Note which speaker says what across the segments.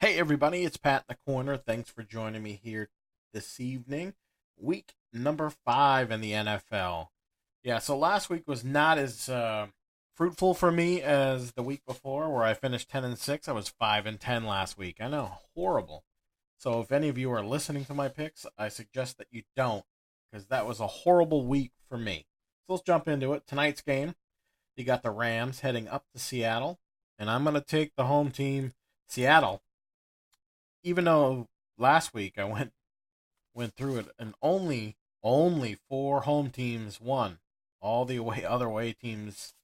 Speaker 1: Hey everybody, it's Pat in the corner. Thanks for joining me here this evening. Week number 5 in the NFL. Yeah, so last week was not as fruitful for me as the week before, where I finished 10-6. I was 5-10 last week. I know, horrible. So if any of you are listening to my picks, I suggest that you don't, because that was a horrible week for me. So let's jump into it. Tonight's game, you got the Rams heading up to Seattle, and I'm going to take the home team, Seattle. Even though last week I went through it and only four home teams won. All the other away teams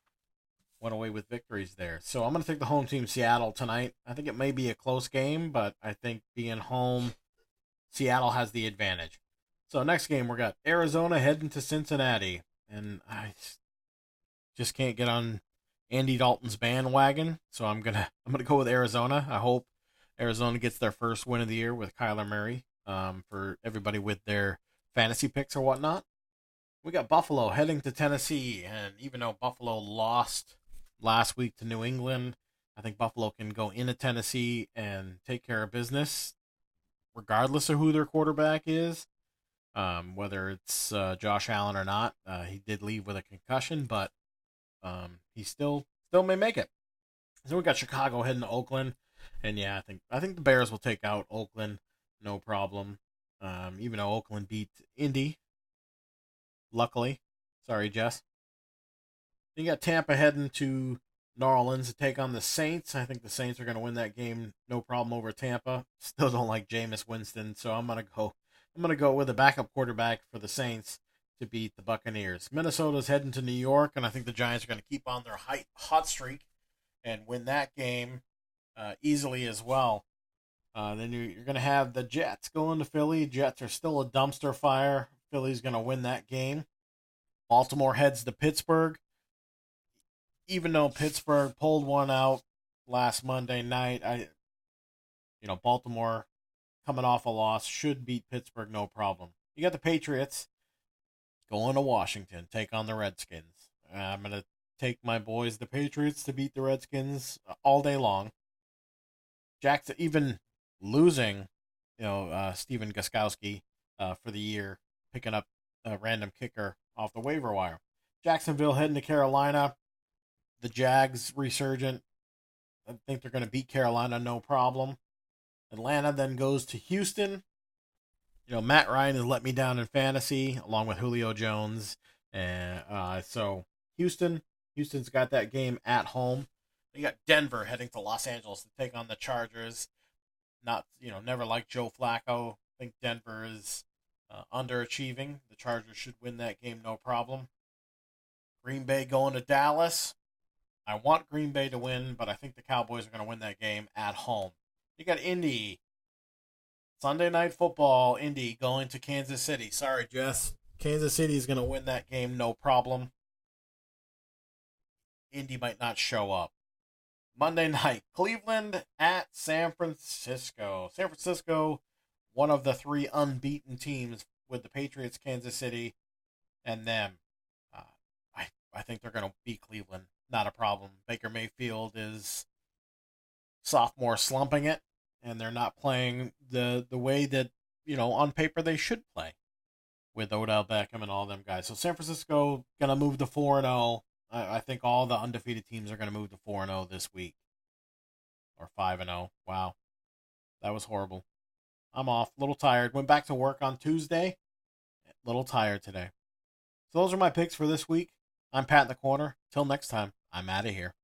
Speaker 1: went away with victories there. So I'm going to take the home team Seattle tonight. I think it may be a close game, but I think being home, Seattle has the advantage. So next game we got Arizona heading to Cincinnati, and I just can't get on Andy Dalton's bandwagon. So I'm gonna go with Arizona. I hope Arizona gets their first win of the year with Kyler Murray. For everybody with their fantasy picks or whatnot. We got Buffalo heading to Tennessee, and even though Buffalo lost last week to New England, I think Buffalo can go into Tennessee and take care of business, regardless of who their quarterback is, whether it's Josh Allen or not. He did leave with a concussion, but he still may make it. So we got Chicago heading to Oakland, and yeah, I think the Bears will take out Oakland, no problem. Even though Oakland beat Indy, luckily. Sorry, Jess. You got Tampa heading to New Orleans to take on the Saints. I think the Saints are going to win that game, no problem over Tampa. Still don't like Jameis Winston, so I'm gonna go with a backup quarterback for the Saints to beat the Buccaneers. Minnesota's heading to New York, and I think the Giants are going to keep on their hot streak and win that game easily as well. Then you're going to have the Jets going to Philly. Jets are still a dumpster fire. Philly's going to win that game. Baltimore heads to Pittsburgh. Even though Pittsburgh pulled one out last Monday night, Baltimore coming off a loss should beat Pittsburgh no problem. You got the Patriots going to Washington, take on the Redskins. I'm going to take my boys, the Patriots, to beat the Redskins all day long. Jackson, even losing, Stephen Gostkowski for the year, picking up a random kicker off the waiver wire. Jacksonville heading to Carolina. The Jags resurgent. I think they're going to beat Carolina no problem. Atlanta then goes to Houston. Matt Ryan has let me down in fantasy along with Julio Jones. And so Houston's got that game at home. You got Denver heading to Los Angeles to take on the Chargers. Never liked Joe Flacco. I think Denver is underachieving. The Chargers should win that game, no problem. Green Bay going to Dallas. I want Green Bay to win, but I think the Cowboys are going to win that game at home. You got Indy. Sunday Night Football, Indy going to Kansas City. Sorry, Jess. Kansas City is going to win that game, no problem. Indy might not show up. Monday night, Cleveland at San Francisco. San Francisco, one of the three unbeaten teams with the Patriots, Kansas City, and them. I think they're going to beat Cleveland. Not a problem. Baker Mayfield is sophomore slumping it, and they're not playing the way that, on paper they should play with Odell Beckham and all them guys. So San Francisco going to move to 4-0. I think all the undefeated teams are going to move to 4-0 this week. Or 5-0. Wow. That was horrible. I'm off. A little tired. Went back to work on Tuesday. A little tired today. So those are my picks for this week. I'm Pat in the Corner. Till next time, I'm out of here.